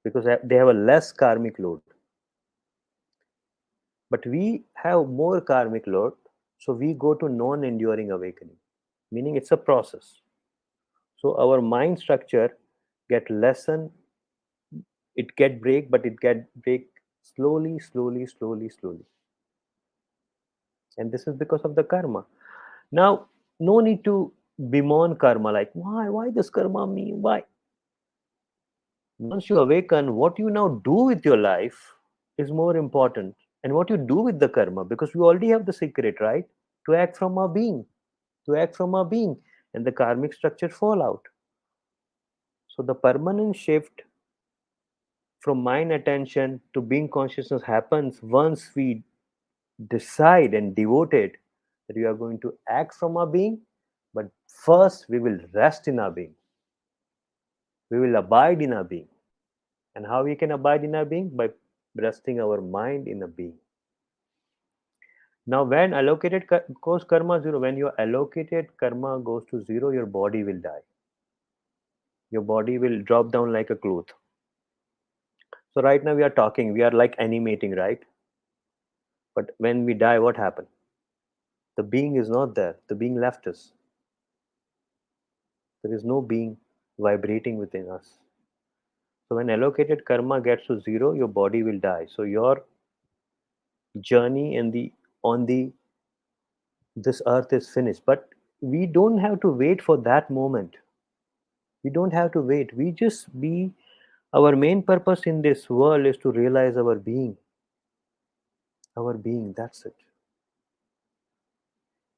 because they have a less karmic load. But we have more karmic load, so we go to non-enduring awakening, meaning it's a process. So our mind structure get lessened, it get break, but it get break slowly, slowly, slowly, slowly. And this is because of the karma. Now, no need to bemoan karma like why this karma me? Why? Once you awaken, what you now do with your life is more important. And what you do with the karma, because we already have the secret, right? To act from our being, to act from our being, and the karmic structure fall out. So the permanent shift from mind attention to being consciousness happens once we decide and devote it that we are going to act from our being, but first we will rest in our being. We will abide in our being. And how we can abide in our being? By resting our mind in a being. Now, when allocated goes karma zero, when your allocated karma goes to zero, your body will die. Your body will drop down like a cloth. So right now we are talking, we are like animating, right? But when we die, what happened? The being is not there. The being left us. There is no being. vibrating within us. So when allocated karma gets to zero, your body will die. So your journey in the on the this earth is finished. But we don't have to wait for that moment. We don't have to wait. We just be our main purpose in this world is to realize our being. Our being, that's it.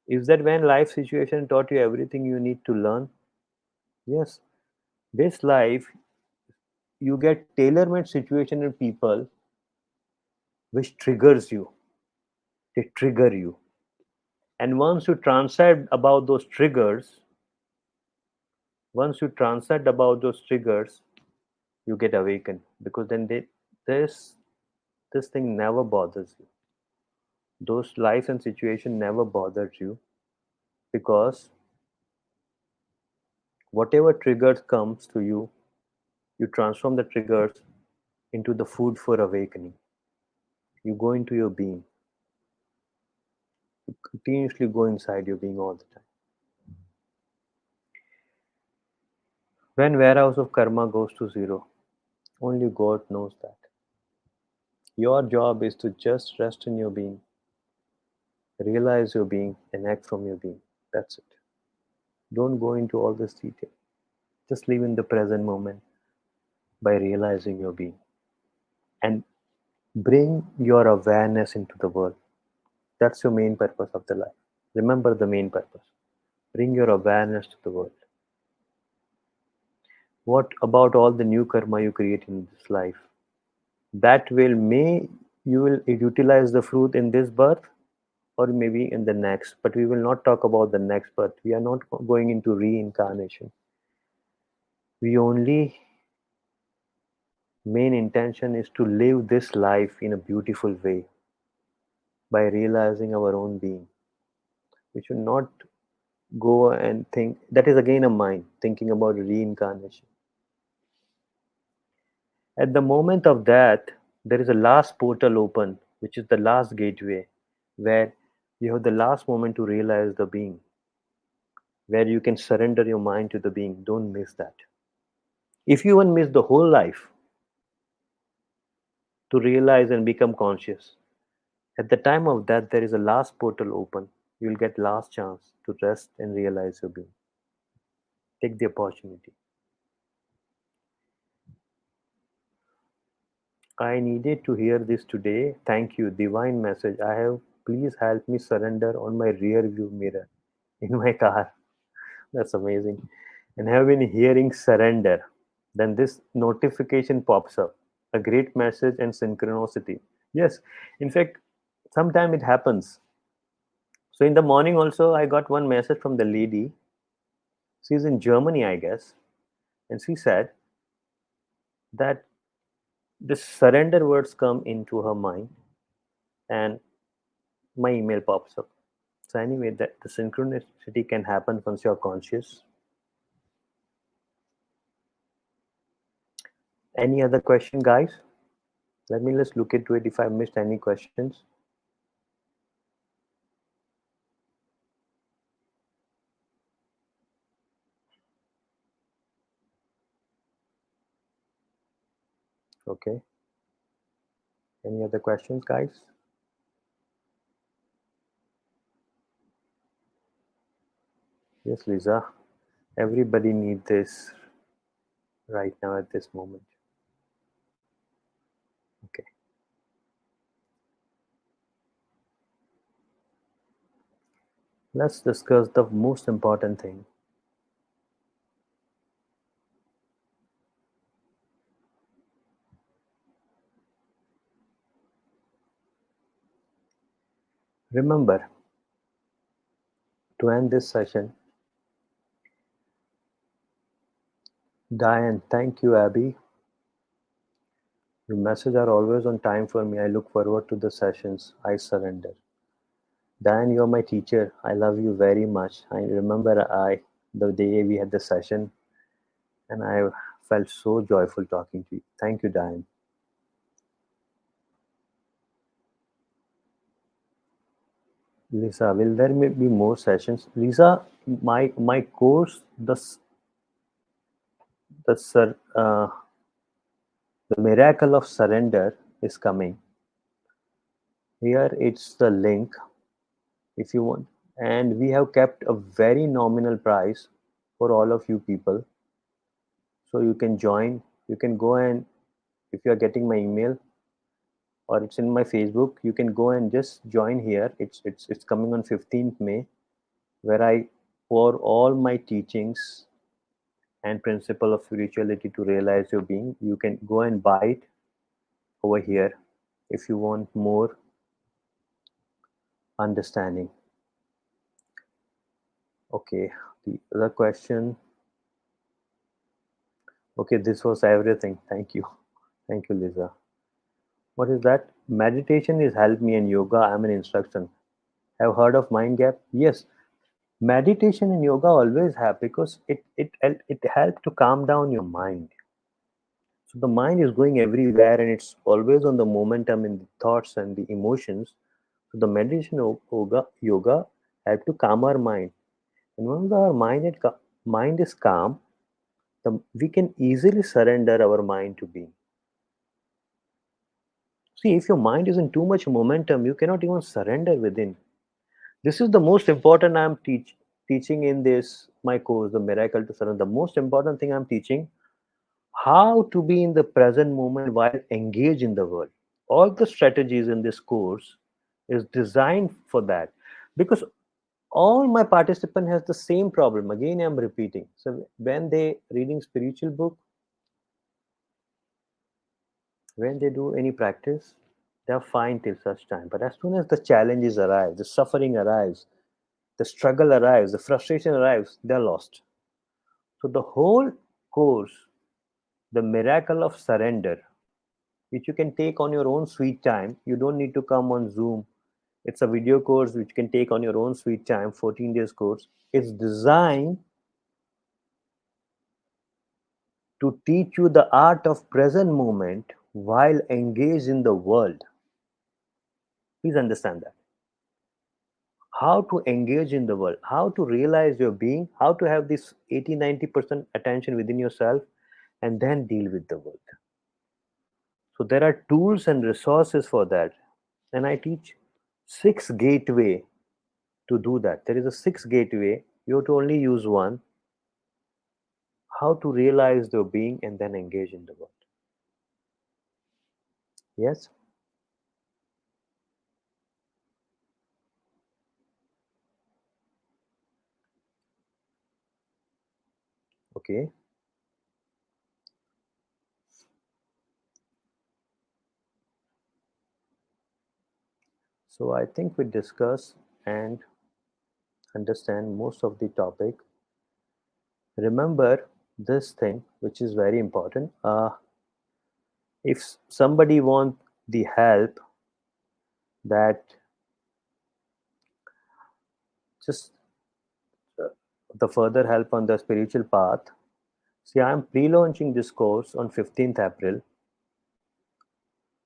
Is that when life situation taught you everything you need to learn? Yes. This life, you get tailor-made situation in people which triggers you. They trigger you. And once you transcend about those triggers, once you transcend about those triggers, you get awakened because then this this thing never bothers you. Those lives and situation never bothers you because whatever triggers comes to you, you transform the triggers into the food for awakening. You go into your being. You continuously go inside your being all the time. When warehouse of karma goes to zero, only God knows that. Your job is to just rest in your being, realize your being, and act from your being. That's it. Don't go into all this detail. Just live in the present moment by realizing your being and bring your awareness into the world. That's your main purpose of the life. Remember the main purpose. Bring your awareness to the world. What about all the new karma you create in this life? That will may you will utilize the fruit in this birth or maybe in the next, but we will not talk about the next birth. We are not going into reincarnation. We only main intention is to live this life in a beautiful way by realizing our own being. We should not go and think that is again a mind thinking about reincarnation. At the moment of death, there is a last portal open, which is the last gateway, where you have the last moment to realize the being, where you can surrender your mind to the being. Don't miss that. If you even miss the whole life to realize and become conscious, at the time of death, there is a last portal open. You'll get last chance to rest and realize your being. Take the opportunity. I needed to hear this today. Thank you. Divine message. I have. Please help me surrender on my rear view mirror in my car. That's amazing. And have been hearing surrender. Then this notification pops up. A great message and synchronicity. Yes. In fact, sometime it happens. So in the morning also I got one message from the lady. She's in Germany, I guess. And she said that the surrender words come into her mind and my email pops up. So anyway, that the synchronicity can happen once you're conscious. Any other question, guys? Let me just look into it if I missed any questions. Okay. Any other questions, guys? Yes, Lisa. Everybody needs this right now at this moment. Okay. Let's discuss the most important thing. Remember, to end this session, Diane, thank you, Abby. Your messages are always on time for me. I look forward to the sessions. I surrender. Diane, you're my teacher. I love you very much. I remember the day we had the session, and I felt so joyful talking to you. Thank you, Diane. Lisa, will there be more sessions? Lisa, my course, the the miracle of surrender is coming. Here it's the link if you want, and we have kept a very nominal price for all of you people, so you can join. You can go, and if you are getting my email or it's in my Facebook, you can go and just join here. It's coming on 15th May, where I pour all my teachings and principle of spirituality to realize your being. You can go and buy it over here if you want more understanding. Okay, the other question. Okay, this was everything. Thank you. Thank you, Lisa. What is that? Meditation is helped me and yoga. I'm an instruction. Have heard of mind gap? Yes. Meditation and yoga always have, because it helps to calm down your mind. So the mind is going everywhere and it's always on the momentum in the thoughts and the emotions. So the meditation yoga help to calm our mind. And once our mind is calm, we can easily surrender our mind to being. See, if your mind is in too much momentum, you cannot even surrender within. This is the most important I'm teaching in this my course, the Miracle to Surrender. The most important thing I'm teaching, how to be in the present moment while engaged in the world. All the strategies in this course is designed for that, because all my participant has the same problem. Again, I'm repeating. So when they reading spiritual book, when they do any practice, they're fine till such time. But as soon as the challenges arise, the suffering arrives, the struggle arrives, the frustration arrives, they're lost. So the whole course, the miracle of surrender, which you can take on your own sweet time. You don't need to come on Zoom. It's a video course which you can take on your own sweet time, 14 days course. It's designed to teach you the art of present moment while engaged in the world. Please understand that. How to engage in the world, how to realize your being, how to have this 80-90% attention within yourself, and then deal with the world. So there are tools and resources for that. And I teach six gateway to do that. There is a six gateway. You have to only use one. How to realize your being and then engage in the world. Yes? Okay. So I think we discuss and understand most of the topic. Remember this thing, which is very important. If somebody want the help, that just uh, the further help on the spiritual path. See, I am pre-launching this course on 15th April.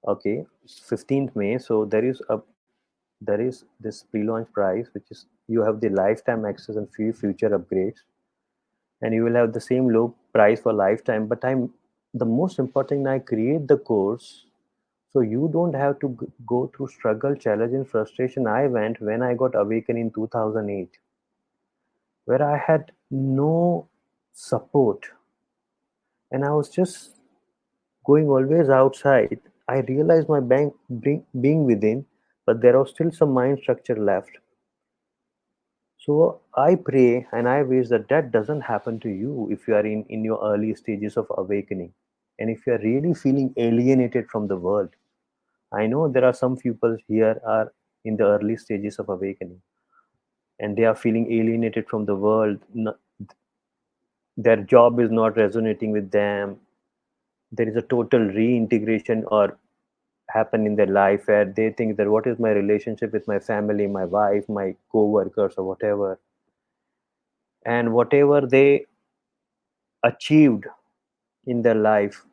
Okay, 15th May. So there is this pre-launch price, which is you have the lifetime access and few future upgrades, and you will have the same low price for lifetime. But I'm the most important. I create the course so you don't have to go through struggle, challenge, and frustration I went when I got awakened in 2008, where I had no support and I was just going always outside. I realized my being within, but there was still some mind structure left. So I pray and I wish that that doesn't happen to you if you are in your early stages of awakening. And if you are really feeling alienated from the world, I know there are some people here are in the early stages of awakening and they are feeling alienated from the world. Their job is not resonating with them. There is a total reintegration or happen in their life where they think that what is my relationship with my family, my wife, my co-workers or whatever, and whatever they achieved in their life,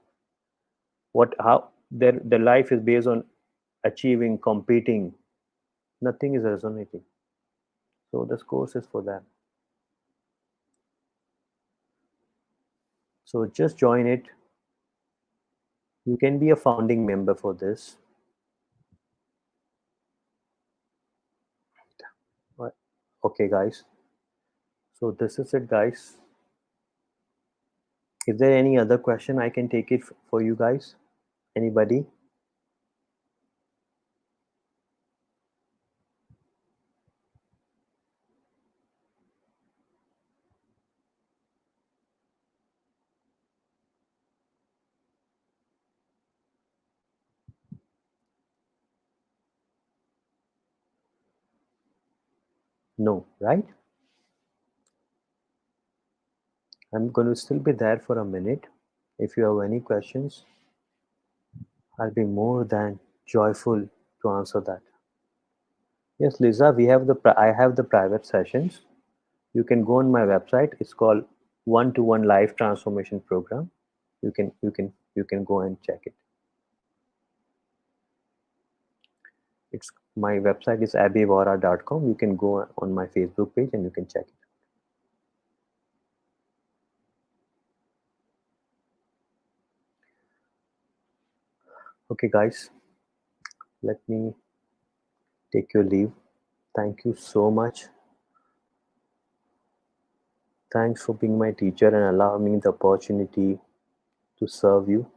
what how their life is based on achieving, competing, nothing is resonating. So this course is for that. So just join it. You can be a founding member for this. Okay, guys. So this is it, guys. Is there any other question I can take it for you guys? Anybody? No, right? I'm going to still be there for a minute. If you have any questions, I'll be more than joyful to answer that. Yes, Lisa, we have I have the private sessions. You can go on my website. It's called One-to-One Life Transformation Program. You can go and check it. It's my website is abhivara.com. You can go on my Facebook page and you can check it. Okay, guys, let me take your leave. Thank you so much. Thanks for being my teacher and allowing me the opportunity to serve you.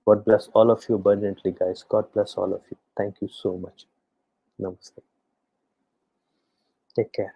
God bless all of you abundantly, guys. God bless all of you. Thank you so much. Namaste. Take care.